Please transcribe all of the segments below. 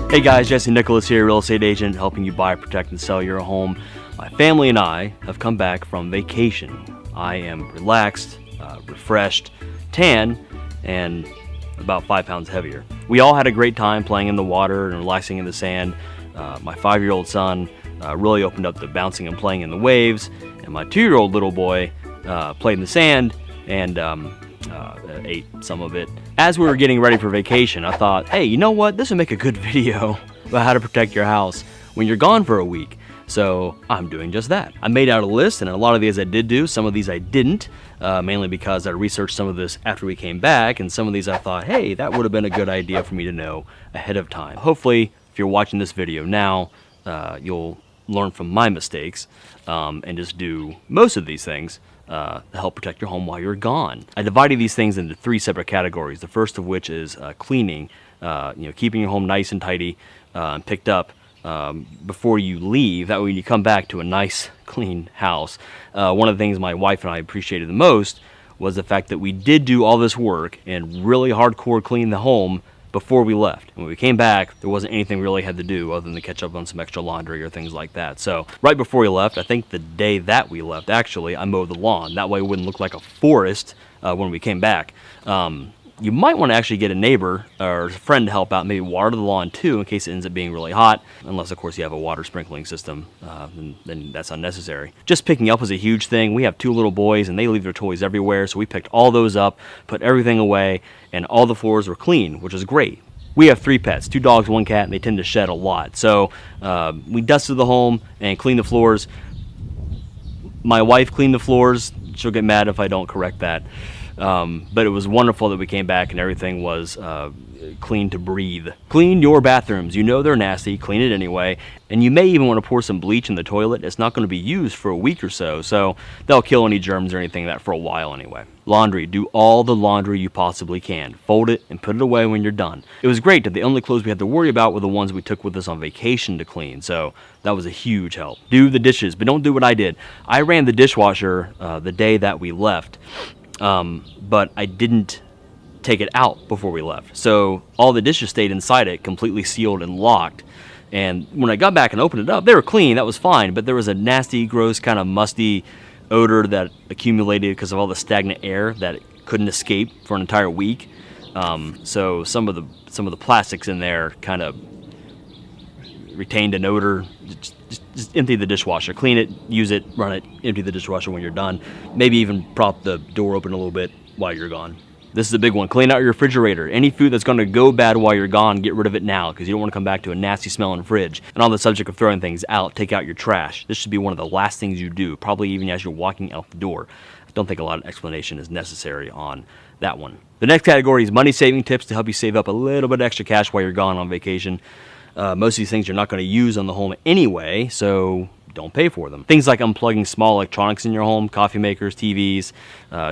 Hey guys, Jesse Nicholas here, real estate agent, helping you buy, protect, and sell your home. My family and I have come back from vacation. I am relaxed, refreshed, tan, and about 5 pounds heavier. We all had a great time playing in the water and relaxing in the sand. My 5-year-old son really opened up to bouncing and playing in the waves, and my 2-year-old little boy played in the sand and ate some of it. As we were getting ready for vacation, I thought, hey, you know what? This would make a good video about how to protect your house when you're gone for a week. So I'm doing just that. I made out a list, and a lot of these I did do. Some of these I didn't, mainly because I researched some of this after we came back, and some of these I thought, hey, that would have been a good idea for me to know ahead of time. Hopefully, if you're watching this video now, you'll learn from my mistakes and just do most of these things to help protect your home while you're gone. I divided these things into 3 separate categories. The first of which is cleaning, keeping your home nice and tidy and picked up before you leave. That way when you come back to a nice, clean house. One of the things my wife and I appreciated the most was the fact that we did do all this work and really hardcore clean the home before we left. When we came back, there wasn't anything we really had to do other than to catch up on some extra laundry or things like that. So right before we left, I think the day that we left, actually, I mowed the lawn. That way it wouldn't look like a forest when we came back. You might want to actually get a neighbor or a friend to help out, maybe water the lawn too in case it ends up being really hot, unless of course you have a water sprinkling system, then that's unnecessary. Just picking up was a huge thing. We have 2 little boys and they leave their toys everywhere, so we picked all those up, put everything away, and all the floors were clean, which is great. We have 3 pets, 2 dogs, 1 cat, and they tend to shed a lot. So we dusted the home and cleaned the floors. My wife cleaned the floors. She'll get mad if I don't correct that. But it was wonderful that we came back and everything was clean to breathe. Clean your bathrooms. You know they're nasty. Clean it anyway. And you may even want to pour some bleach in the toilet. It's not going to be used for a week or so, so that'll kill any germs or anything like that for a while anyway. Laundry. Do all the laundry you possibly can. Fold it and put it away when you're done. It was great that the only clothes we had to worry about were the ones we took with us on vacation to clean, so that was a huge help. Do the dishes, but don't do what I did. I ran the dishwasher the day that we left. But I didn't take it out before we left. So all the dishes stayed inside it, completely sealed and locked. And when I got back and opened it up, they were clean, that was fine, but there was a nasty, gross, kind of musty odor that accumulated because of all the stagnant air that it couldn't escape for an entire week. So some of the plastics in there kind of retained an odor. Just empty the dishwasher, clean it, use it, run it, empty the dishwasher when you're done. Maybe even prop the door open a little bit while you're gone. This is a big one. Clean out your refrigerator. Any food that's going to go bad while you're gone, get rid of it now because you don't want to come back to a nasty smelling fridge. And on the subject of throwing things out, take out your trash. This should be one of the last things you do, probably even as you're walking out the door. I don't think a lot of explanation is necessary on that one. The next category is money saving tips to help you save up a little bit extra cash while you're gone on vacation. Most of these things you're not going to use on the home anyway, so don't pay for them. Things like unplugging small electronics in your home, coffee makers, TVs,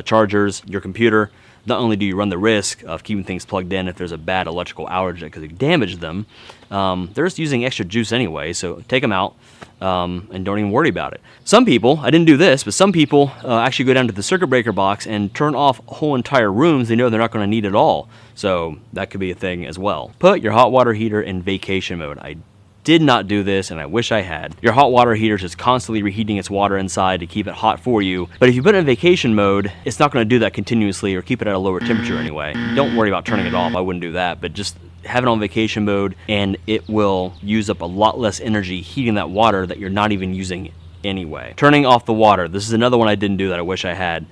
chargers, your computer. Not only do you run the risk of keeping things plugged in if there's a bad electrical outage that could damage them, they're just using extra juice anyway, so take them out and don't even worry about it. Some people, I didn't do this, but some people actually go down to the circuit breaker box and turn off whole entire rooms they know they're not going to need at all. So that could be a thing as well. Put your hot water heater in vacation mode. I did not do this, and I wish I had. Your hot water heater is just constantly reheating its water inside to keep it hot for you. But if you put it in vacation mode, it's not going to do that continuously or keep it at a lower temperature anyway. Don't worry about turning it off. I wouldn't do that, but just have it on vacation mode, and it will use up a lot less energy heating that water that you're not even using anyway. Turning off the water. This is another one I didn't do that I wish I had,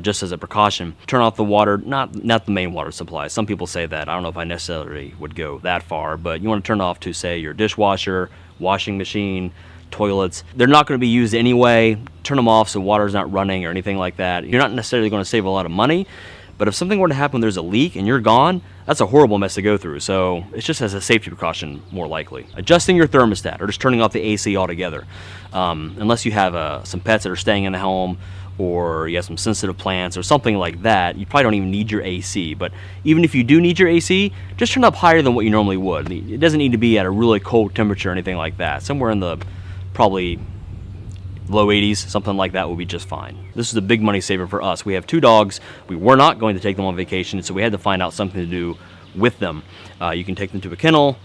just as a precaution. Turn off the water, not the main water supply. Some people say that. I don't know if I necessarily would go that far, but you want to turn off to, say, your dishwasher, washing machine, toilets. They're not going to be used anyway. Turn them off so water's not running or anything like that. You're not necessarily going to save a lot of money, but if something were to happen, there's a leak and you're gone, that's a horrible mess to go through. So it's just as a safety precaution, more likely. Adjusting your thermostat or just turning off the AC altogether. Unless you have some pets that are staying in the home, or you have some sensitive plants or something like that, you probably don't even need your AC. But even if you do need your AC, just turn it up higher than what you normally would. It doesn't need to be at a really cold temperature or anything like that. Somewhere in the probably low 80s, something like that would be just fine. This is a big money saver for us. We have 2 dogs. We were not going to take them on vacation, so we had to find out something to do with them. You can take them to a kennel.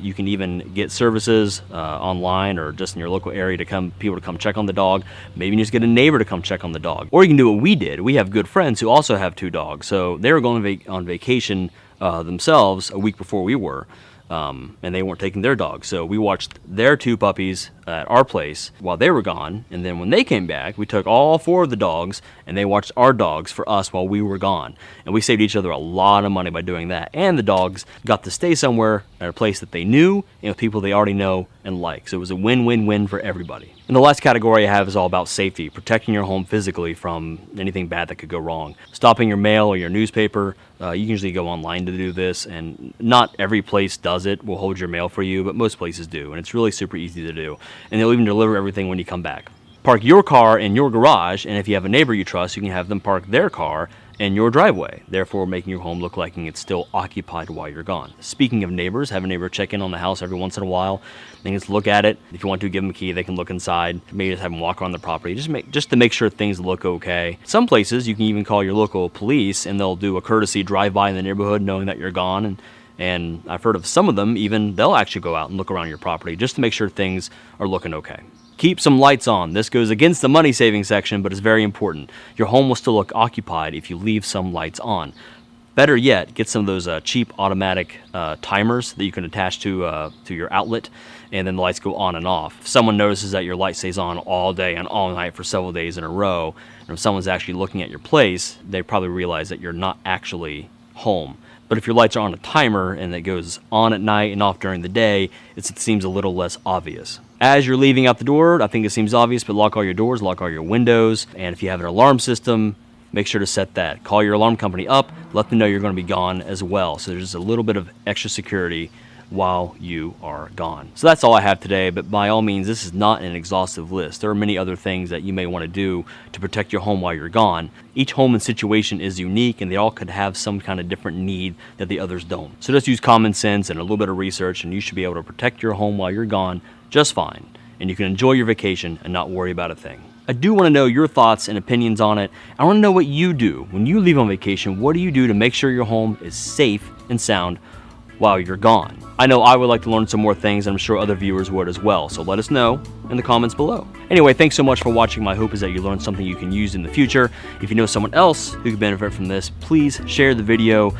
You can even get services online or just in your local area to people to come check on the dog. Maybe you just get a neighbor to come check on the dog. Or you can do what we did. We have good friends who also have 2 dogs. So they were going on vacation themselves a week before we were. And they weren't taking their dogs. So we watched their 2 puppies at our place while they were gone. And then when they came back, we took all 4 of the dogs and they watched our dogs for us while we were gone. And we saved each other a lot of money by doing that. And the dogs got to stay somewhere at a place that they knew and with people they already know and like. So it was a win-win-win for everybody. And the last category I have is all about safety, protecting your home physically from anything bad that could go wrong. Stopping your mail or your newspaper. You can usually go online to do this, and not every place does it, will hold your mail for you, but most places do, and it's really super easy to do. And they'll even deliver everything when you come back. Park your car in your garage, and if you have a neighbor you trust, you can have them park their car in your driveway, therefore making your home look like it's still occupied while you're gone. Speaking of neighbors, have a neighbor check in on the house every once in a while. They can just look at it. If you want to, give them a key. They can look inside. Maybe just have them walk around the property, just to make sure things look okay. Some places you can even call your local police, and they'll do a courtesy drive-by in the neighborhood, knowing that you're gone. And I've heard of some of them even they'll actually go out and look around your property just to make sure things are looking okay. Keep some lights on. This goes against the money saving section, but it's very important. Your home will still look occupied if you leave some lights on. Better yet, get some of those cheap automatic timers that you can attach to your outlet, and then the lights go on and off. If someone notices that your light stays on all day and all night for several days in a row, and if someone's actually looking at your place, they probably realize that you're not actually home. But if your lights are on a timer and it goes on at night and off during the day, it seems a little less obvious. As you're leaving out the door, I think it seems obvious, but lock all your doors, lock all your windows, and if you have an alarm system, make sure to set that. Call your alarm company up, let them know you're going to be gone as well. So there's just a little bit of extra security while you are gone. So that's all I have today, but by all means, this is not an exhaustive list. There are many other things that you may want to do to protect your home while you're gone. Each home and situation is unique, and they all could have some kind of different need that the others don't. So just use common sense and a little bit of research, and you should be able to protect your home while you're gone just fine. And you can enjoy your vacation and not worry about a thing. I do want to know your thoughts and opinions on it. I want to know what you do when you leave on vacation. What do you do to make sure your home is safe and sound while you're gone? I know I would like to learn some more things, and I'm sure other viewers would as well, so let us know in the comments below. Anyway, thanks so much for watching. My hope is that you learned something you can use in the future. If you know someone else who could benefit from this, please share the video.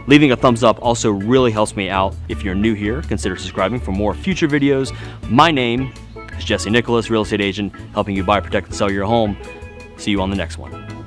Leaving a thumbs up also really helps me out. If you're new here, consider subscribing for more future videos. My name is Jesse Nicholas, real estate agent, helping you buy, protect, and sell your home. See you on the next one.